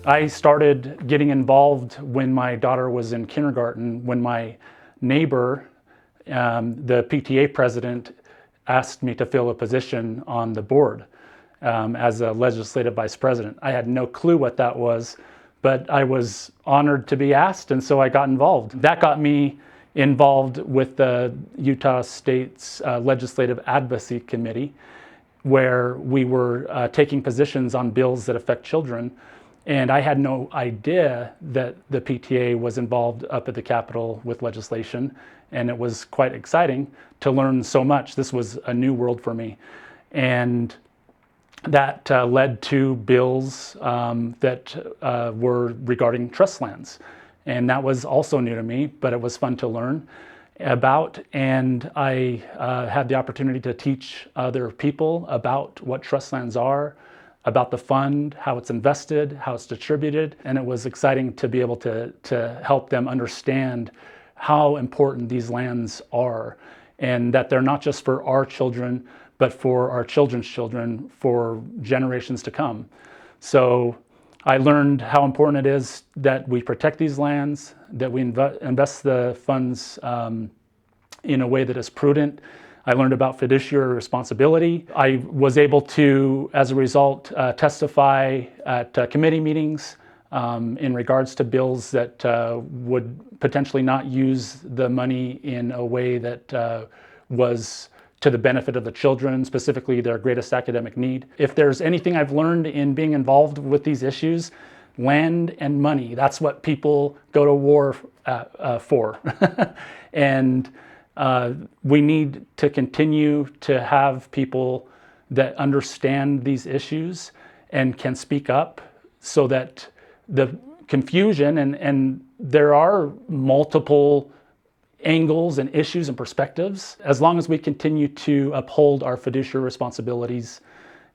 I started getting involved when my daughter was in kindergarten, when my neighbor, the PTA president, asked me to fill a position on the board as a legislative vice president. I had no clue what that was, but I was honored to be asked, and so I got involved. That got me involved with the Utah State's Legislative Advocacy Committee, where we were taking positions on bills that affect children. And I had no idea that the PTA was involved up at the Capitol with legislation. And it was quite exciting to learn so much. This was a new world for me. And that led to bills that were regarding trust lands. And that was also new to me, but it was fun to learn about. And I had the opportunity to teach other people about what trust lands are, about the fund, how it's invested, how it's distributed. And it was exciting to be able to help them understand how important these lands are, and that they're not just for our children, but for our children's children for generations to come. So I learned how important it is that we protect these lands, that we invest the funds in a way that is prudent. I learned about fiduciary responsibility. I was able to, as a result, testify at committee meetings in regards to bills that would potentially not use the money in a way that was to the benefit of the children, specifically their greatest academic need. If there's anything I've learned in being involved with these issues, land and money, that's what people go to war for. And we need to continue to have people that understand these issues and can speak up, so that the confusion, and there are multiple angles and issues and perspectives, as long as we continue to uphold our fiduciary responsibilities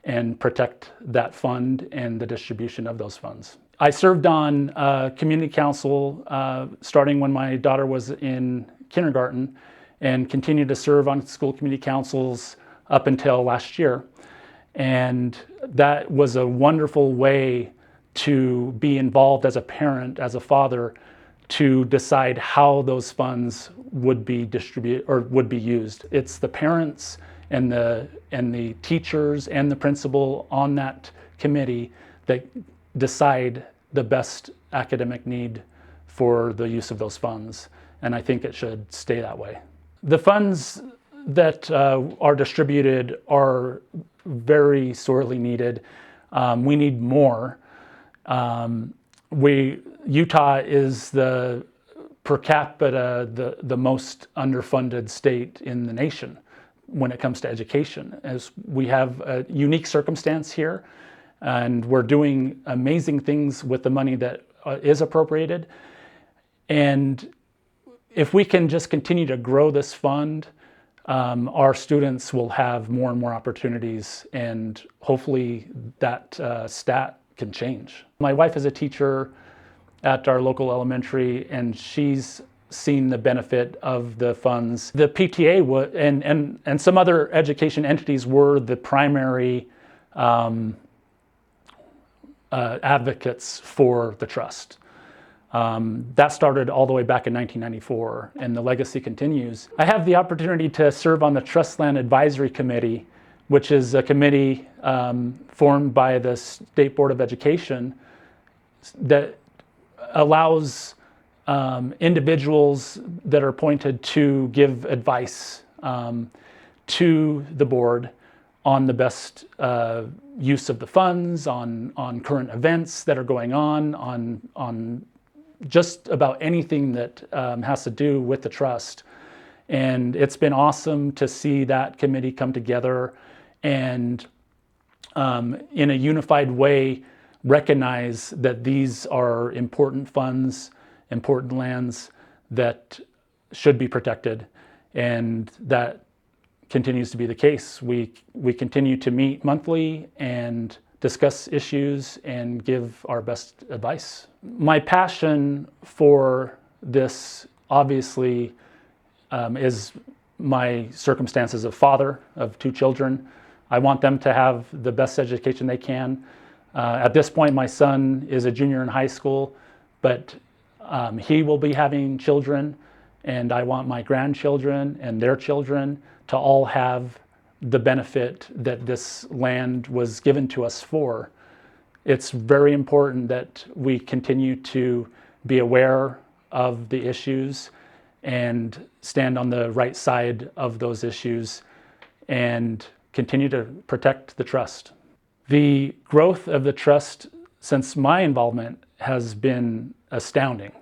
and protect that fund and the distribution of those funds. I served on community council starting when my daughter was in kindergarten, and continued to serve on school community councils up until last year. And that was a wonderful way to be involved as a parent, as a father, to decide how those funds would be distributed or would be used. It's the parents and the teachers and the principal on that committee that decide the best academic need for the use of those funds. And I think it should stay that way. The funds that are distributed are very sorely needed. We need more. Utah is the per capita the most underfunded state in the nation when it comes to education, as we have a unique circumstance here, and we're doing amazing things with the money that is appropriated. And if we can just continue to grow this fund, our students will have more and more opportunities, and hopefully that stat can change. My wife is a teacher at our local elementary, and she's seen the benefit of the funds. The PTA and some other education entities were the primary advocates for the trust. That started all the way back in 1994, and the legacy continues. I have the opportunity to serve on the Trust Land Advisory Committee, which is a committee formed by the State Board of Education that allows individuals that are appointed to give advice to the board on the best use of the funds, on current events that are going on just about anything that has to do with the trust. And it's been awesome to see that committee come together and in a unified way recognize that these are important funds, important lands that should be protected, and that continues to be the case. We continue to meet monthly and discuss issues and give our best advice. My passion for this obviously is my circumstances of father of two children. I want them to have the best education they can. At this point, my son is a junior in high school, but he will be having children, and I want my grandchildren and their children to all have the benefit that this land was given to us for. It's very important that we continue to be aware of the issues and stand on the right side of those issues and continue to protect the trust. The growth of the trust since my involvement has been astounding.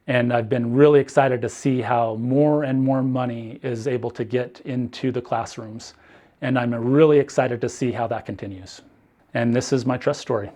And I've been really excited to see how more and more money is able to get into the classrooms. And I'm really excited to see how that continues. And this is my trust story.